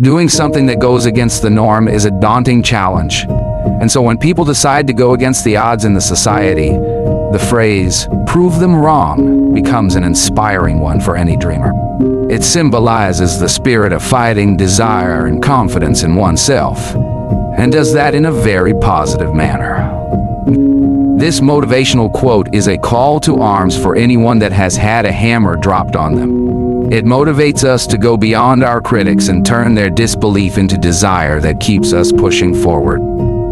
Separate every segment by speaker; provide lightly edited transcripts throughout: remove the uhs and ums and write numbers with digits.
Speaker 1: Doing something that goes against the norm is a daunting challenge. And so when people decide to go against the odds in the society, the phrase, "prove them wrong," becomes an inspiring one for any dreamer. It symbolizes the spirit of fighting, desire, and confidence in oneself, and does that in a very positive manner. This motivational quote is a call to arms for anyone that has had a hammer dropped on them. It motivates us to go beyond our critics and turn their disbelief into desire that keeps us pushing forward.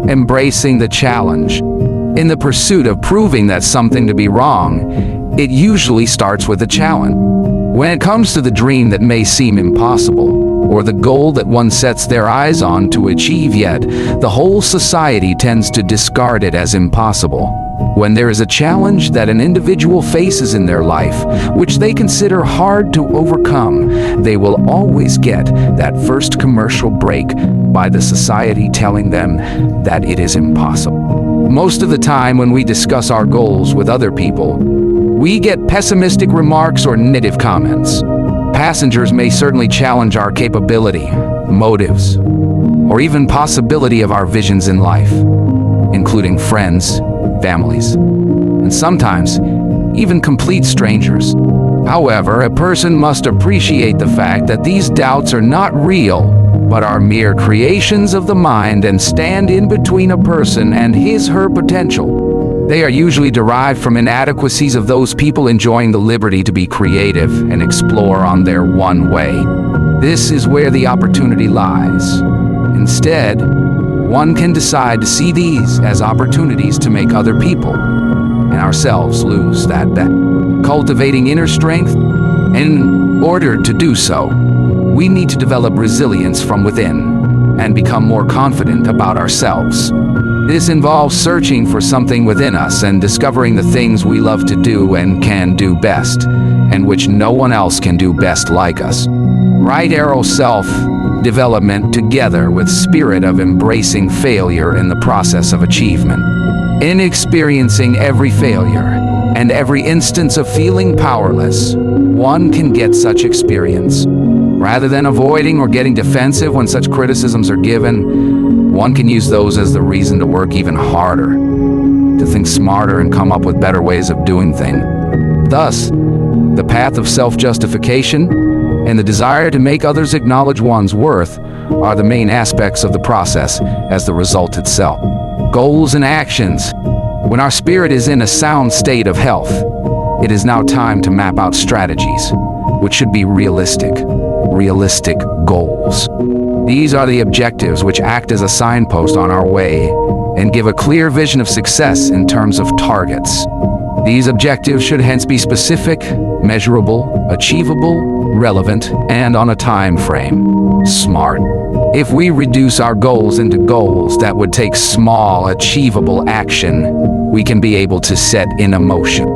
Speaker 1: Embracing the challenge. In the pursuit of proving that something to be wrong, it usually starts with a challenge. When it comes to the dream that may seem impossible, or the goal that one sets their eyes on to achieve, yet the whole society tends to discard it as impossible. When there is a challenge that an individual faces in their life, which they consider hard to overcome, they will always get that first commercial break by the society telling them that it is impossible. Most of the time when we discuss our goals with other people, we get pessimistic remarks or negative comments. Passengers may certainly challenge our capability, motives, or even possibility of our visions in life, including friends, families, and sometimes even complete strangers. However, a person must appreciate the fact that these doubts are not real, but are mere creations of the mind and stand in between a person and his/her potential. They are usually derived from inadequacies of those people enjoying the liberty to be creative and explore on their one way. This is where the opportunity lies. Instead, one can decide to see these as opportunities to make other people and ourselves lose that bet. Cultivating inner strength. In order to do so, we need to develop resilience from within and become more confident about ourselves. This involves searching for something within us and discovering the things we love to do and can do best, and which no one else can do best like us. Right arrow self-development together with spirit of embracing failure in the process of achievement. In experiencing every failure and every instance of feeling powerless, one can get such experience. Rather than avoiding or getting defensive when such criticisms are given, one can use those as the reason to work even harder, to think smarter and come up with better ways of doing things. Thus, the path of self-justification and the desire to make others acknowledge one's worth are the main aspects of the process as the result itself. Goals and actions. When our spirit is in a sound state of health, it is now time to map out strategies, which should be realistic goals. These are the objectives which act as a signpost on our way and give a clear vision of success in terms of targets. These objectives should hence be specific, measurable, achievable, relevant, and on a time frame. Smart. If we reduce our goals into goals that would take small, achievable action, we can be able to set in motion.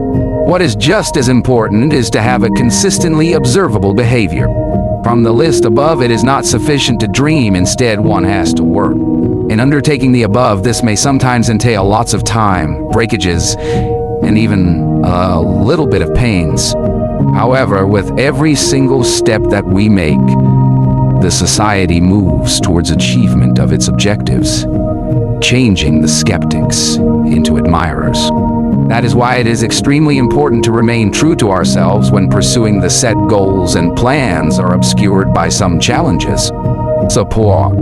Speaker 1: What is just as important is to have a consistently observable behavior. From the list above, it is not sufficient to dream, instead one has to work. In undertaking the above, this may sometimes entail lots of time, breakages, and even a little bit of pains. However, with every single step that we make, the society moves towards achievement of its objectives, changing the skeptics into admirers. That is why it is extremely important to remain true to ourselves when pursuing the set goals and plans are obscured by some challenges. Support.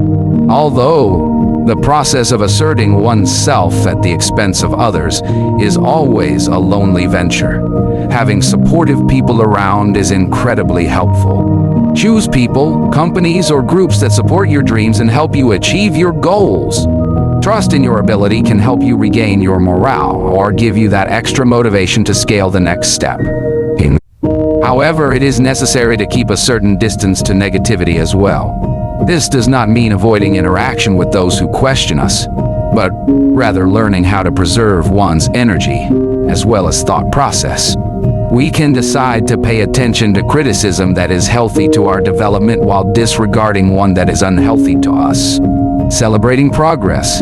Speaker 1: Although the process of asserting oneself at the expense of others is always a lonely venture, having supportive people around is incredibly helpful. Choose people, companies, or groups that support your dreams and help you achieve your goals. Trust in your ability can help you regain your morale or give you that extra motivation to scale the next step. However, it is necessary to keep a certain distance to negativity as well. This does not mean avoiding interaction with those who question us, but rather learning how to preserve one's energy as well as thought process. We can decide to pay attention to criticism that is healthy to our development while disregarding one that is unhealthy to us. Celebrating progress.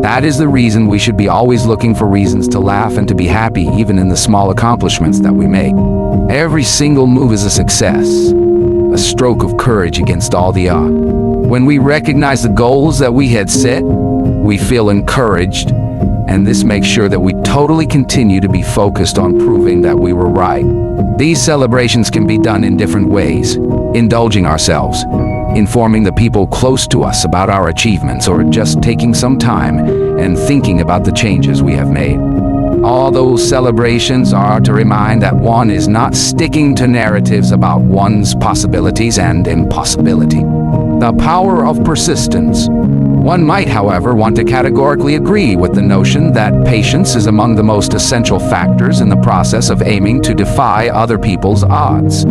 Speaker 1: That is the reason we should be always looking for reasons to laugh and to be happy even in the small accomplishments that we make. Every single move is a success, a stroke of courage against all the odds. When we recognize the goals that we had set, we feel encouraged, and this makes sure that we totally continue to be focused on proving that we were right. These celebrations can be done in different ways: indulging ourselves, informing the people close to us about our achievements, or just taking some time and thinking about the changes we have made. All those celebrations are to remind that one is not sticking to narratives about one's possibilities and impossibility. The power of persistence. One might, however, want to categorically agree with the notion that patience is among the most essential factors in the process of aiming to defy other people's odds.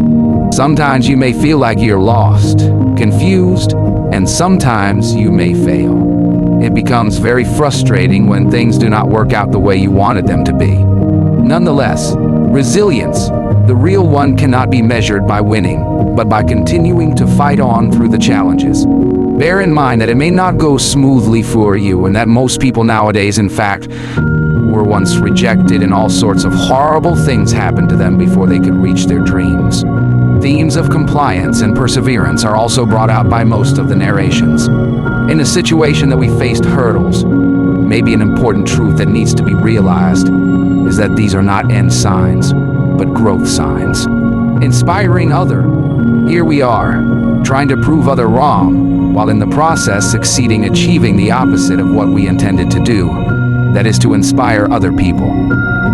Speaker 1: Sometimes you may feel like you're lost, confused, and sometimes you may fail. It becomes very frustrating when things do not work out the way you wanted them to be. Nonetheless, resilience, the real one, cannot be measured by winning, but by continuing to fight on through the challenges. Bear in mind that it may not go smoothly for you, and that most people nowadays, in fact, were once rejected and all sorts of horrible things happened to them before they could reach their dreams. Themes of compliance and perseverance are also brought out by most of the narrations. In a situation that we faced hurdles, maybe an important truth that needs to be realized is that these are not end signs, but growth signs. Inspiring other. Here we are, trying to prove other wrong, while in the process succeeding achieving the opposite of what we intended to do, that is to inspire other people.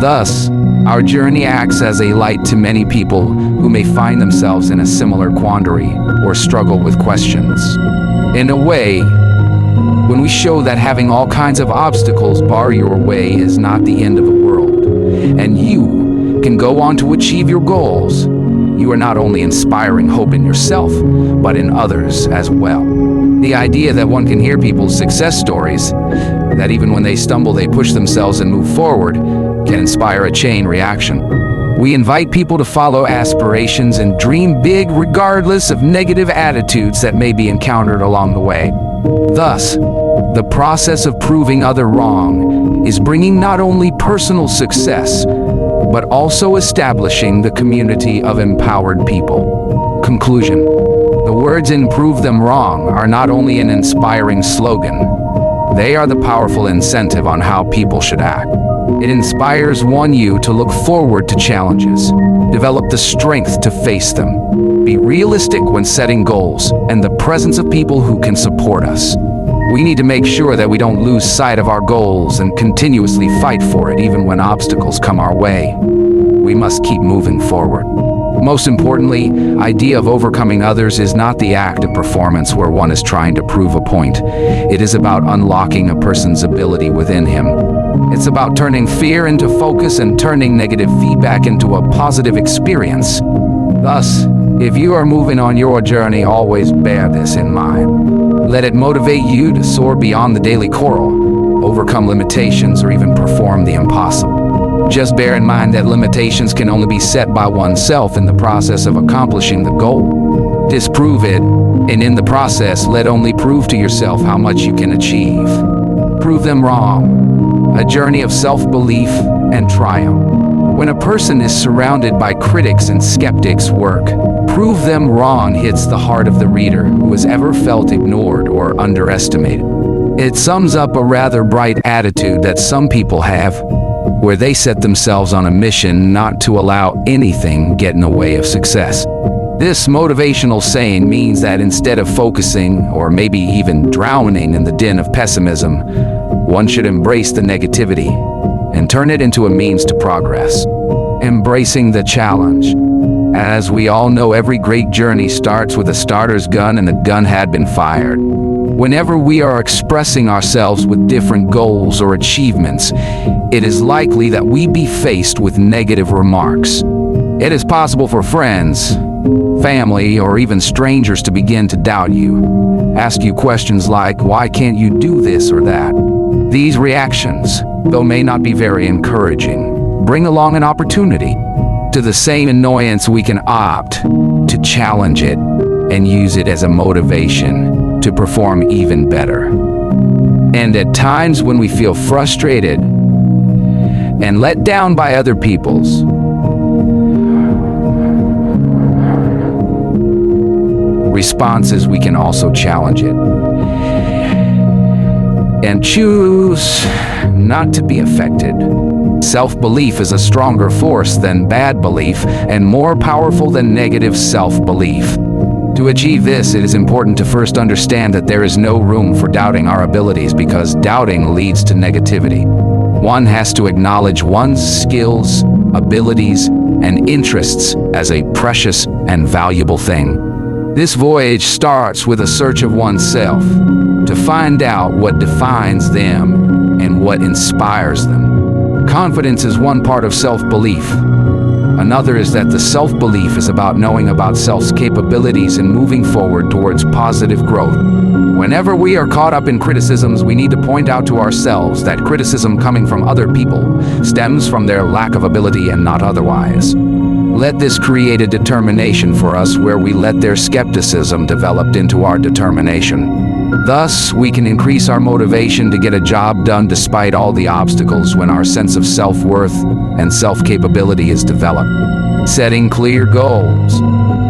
Speaker 1: Thus, our journey acts as a light to many people who may find themselves in a similar quandary or struggle with questions. In a way, when we show that having all kinds of obstacles bar your way is not the end of the world, and you can go on to achieve your goals, you are not only inspiring hope in yourself, but in others as well. The idea that one can hear people's success stories, that even when they stumble they push themselves and move forward, can inspire a chain reaction. We invite people to follow aspirations and dream big regardless of negative attitudes that may be encountered along the way. Thus, the process of proving other wrong is bringing not only personal success, but also establishing the community of empowered people. Conclusion. The words in "prove them wrong" are not only an inspiring slogan, they are the powerful incentive on how people should act. It inspires you to look forward to challenges, develop the strength to face them, be realistic when setting goals, and the presence of people who can support us. We need to make sure that we don't lose sight of our goals and continuously fight for it even when obstacles come our way. We must keep moving forward. Most importantly, the idea of overcoming others is not the act of performance where one is trying to prove a point. It is about unlocking a person's ability within him. It's about turning fear into focus and turning negative feedback into a positive experience. Thus, if you are moving on your journey, always bear this in mind. Let it motivate you to soar beyond the daily quarrel, overcome limitations, or even perform the impossible. Just bear in mind that limitations can only be set by oneself in the process of accomplishing the goal. Disprove it, and in the process, let only prove to yourself how much you can achieve. Prove them wrong. A journey of self-belief and triumph. When a person is surrounded by critics and skeptics' work, "Prove Them Wrong" hits the heart of the reader who has ever felt ignored or underestimated. It sums up a rather bright attitude that some people have, where they set themselves on a mission not to allow anything get in the way of success. This motivational saying means that instead of focusing or maybe even drowning in the din of pessimism, one should embrace the negativity and turn it into a means to progress. Embracing the challenge. As we all know, every great journey starts with a starter's gun, and the gun had been fired. Whenever we are expressing ourselves with different goals or achievements, it is likely that we be faced with negative remarks. It is possible for friends, family, or even strangers to begin to doubt you, ask you questions like, "Why can't you do this or that?" These reactions, though may not be very encouraging, bring along an opportunity. To the same annoyance, we can opt to challenge it and use it as a motivation to perform even better. And at times when we feel frustrated and let down by other response is we can also challenge it and choose not to be affected. Self-belief is a stronger force than bad belief and more powerful than negative self-belief. To achieve this, it is important to first understand that there is no room for doubting our abilities, because doubting leads to negativity. One has to acknowledge one's skills, abilities, and interests as a precious and valuable thing. This voyage starts with a search of oneself to find out what defines them and what inspires them. Confidence is one part of self-belief. Another is that the self-belief is about knowing about self's capabilities and moving forward towards positive growth. Whenever we are caught up in criticisms, we need to point out to ourselves that criticism coming from other people stems from their lack of ability and not otherwise. Let this create a determination for us where we let their skepticism develop into our determination. Thus, we can increase our motivation to get a job done despite all the obstacles when our sense of self-worth and self-capability is developed. Setting clear goals.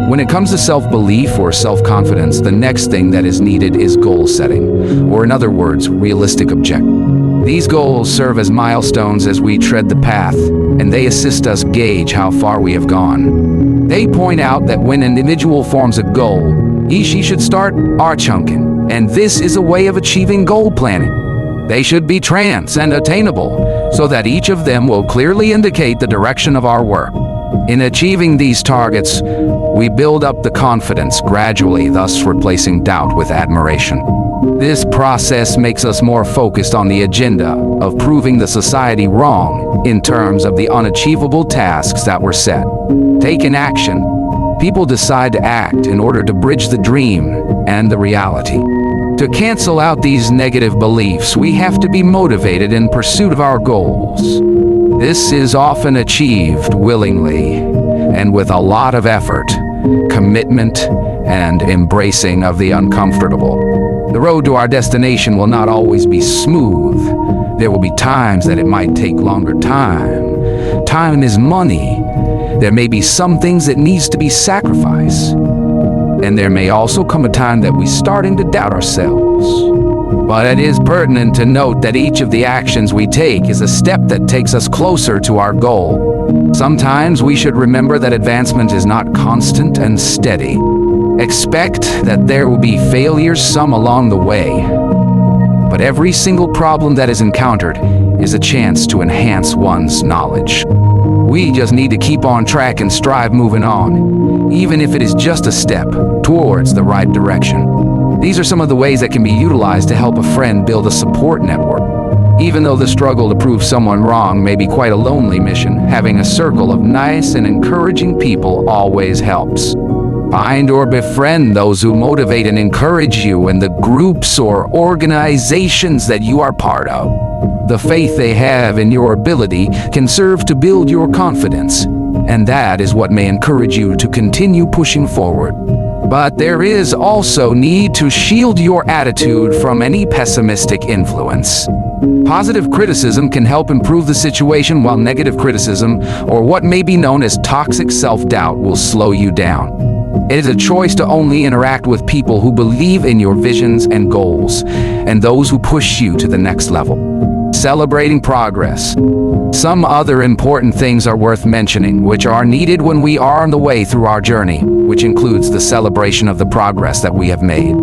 Speaker 1: When it comes to self-belief or self-confidence, the next thing that is needed is goal setting, or in other words, realistic objectives. These goals serve as milestones as we tread the path, and they assist us gauge how far we have gone. They point out that when an individual forms a goal, she should start chunking, and this is a way of achieving goal planning. They should be and attainable, so that each of them will clearly indicate the direction of our work. In achieving these targets, we build up the confidence gradually, thus replacing doubt with admiration. This process makes us more focused on the agenda of proving the society wrong in terms of the unachievable tasks that were set. Taking action, people decide to act in order to bridge the dream and the reality. To cancel out these negative beliefs, we have to be motivated in pursuit of our goals. This is often achieved willingly and with a lot of effort, commitment, and embracing of the uncomfortable. The road to our destination will not always be smooth. There will be times that it might take longer time. Time is money. There may be some things that needs to be sacrificed. And there may also come a time that we're starting to doubt ourselves. But it is pertinent to note that each of the actions we take is a step that takes us closer to our goal. Sometimes we should remember that advancement is not constant and steady. Expect that there will be failures, some along the way. But every single problem that is encountered is a chance to enhance one's knowledge. We just need to keep on track and strive moving on, even if it is just a step towards the right direction. These are some of the ways that can be utilized to help a friend build a support network. Even though the struggle to prove someone wrong may be quite a lonely mission, having a circle of nice and encouraging people always helps. Find or befriend those who motivate and encourage you in the groups or organizations that you are part of. The faith they have in your ability can serve to build your confidence, and that is what may encourage you to continue pushing forward. But there is also need to shield your attitude from any pessimistic influence. Positive criticism can help improve the situation, while negative criticism, or what may be known as toxic self-doubt, will slow you down. It is a choice to only interact with people who believe in your visions and goals, and those who push you to the next level. Celebrating progress. Some other important things are worth mentioning, which are needed when we are on the way through our journey, which includes the celebration of the progress that we have made.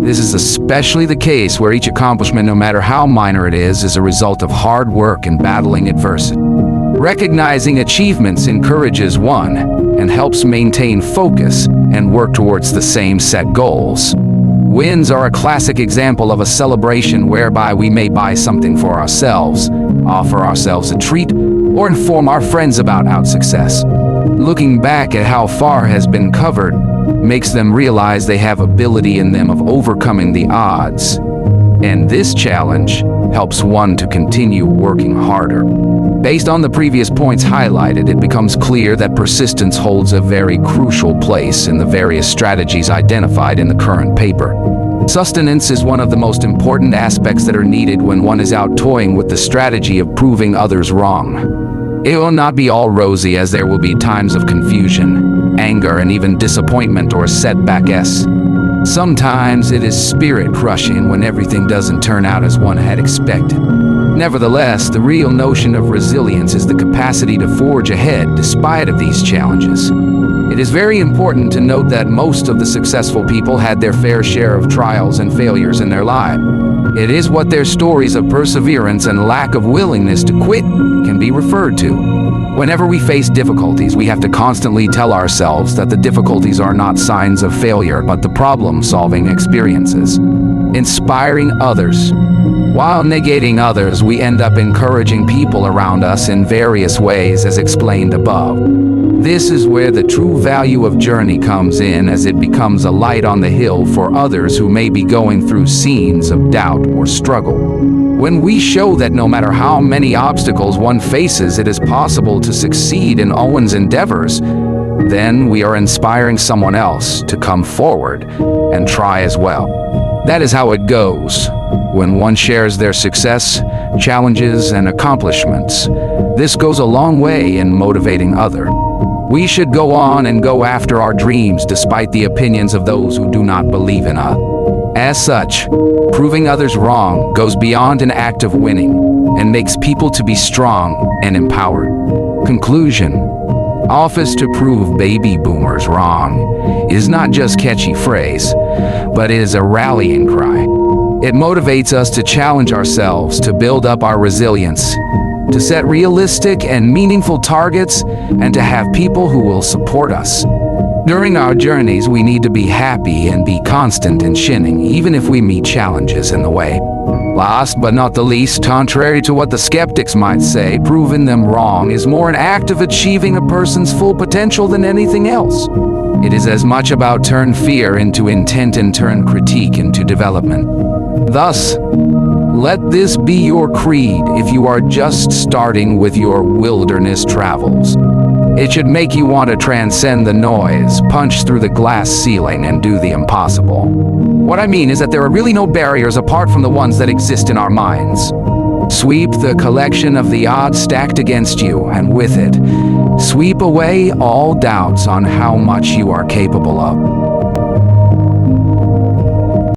Speaker 1: This is especially the case where each accomplishment, no matter how minor it is a result of hard work and battling adversity. Recognizing achievements encourages one and helps maintain focus and work towards the same set goals. Wins are a classic example of a celebration whereby we may buy something for ourselves, offer ourselves a treat, or inform our friends about our success. Looking back at how far has been covered makes them realize they have ability in them of overcoming the odds. And this challenge helps one to continue working harder. Based on the previous points highlighted, it becomes clear that persistence holds a very crucial place in the various strategies identified in the current paper. Sustenance is one of the most important aspects that are needed when one is out toying with the strategy of proving others wrong. It will not be all rosy, as there will be times of confusion, anger, and even disappointment or setbacks. Sometimes it is spirit-crushing when everything doesn't turn out as one had expected. Nevertheless, the real notion of resilience is the capacity to forge ahead despite of these challenges. It is very important to note that most of the successful people had their fair share of trials and failures in their life. It is what their stories of perseverance and lack of willingness to quit can be referred to. Whenever we face difficulties, we have to constantly tell ourselves that the difficulties are not signs of failure, but the problem-solving experiences. Inspiring others. While negating others, we end up encouraging people around us in various ways, as explained above. This is where the true value of journey comes in, as it becomes a light on the hill for others who may be going through scenes of doubt or struggle. When we show that no matter how many obstacles one faces, it is possible to succeed in one's endeavors, then we are inspiring someone else to come forward and try as well. That is how it goes. When one shares their success, challenges, and accomplishments, this goes a long way in motivating others. We should go on and go after our dreams despite the opinions of those who do not believe in us. As such, proving others wrong goes beyond an act of winning and makes people to be strong and empowered. Conclusion: office to prove baby boomers wrong is not just a catchy phrase, but it is a rallying cry. It motivates us to challenge ourselves, to build up our resilience, to set realistic and meaningful targets, and to have people who will support us. During our journeys, we need to be happy and be constant in shinning, even if we meet challenges in the way. Last but not the least, contrary to what the skeptics might say, proving them wrong is more an act of achieving a person's full potential than anything else. It is as much about turn fear into intent and turn critique into development. Thus, let this be your creed if you are just starting with your wilderness travels. It should make you want to transcend the noise, punch through the glass ceiling, and do the impossible. What I mean is that there are really no barriers apart from the ones that exist in our minds. Sweep the collection of the odds stacked against you, and with it, sweep away all doubts on how much you are capable of.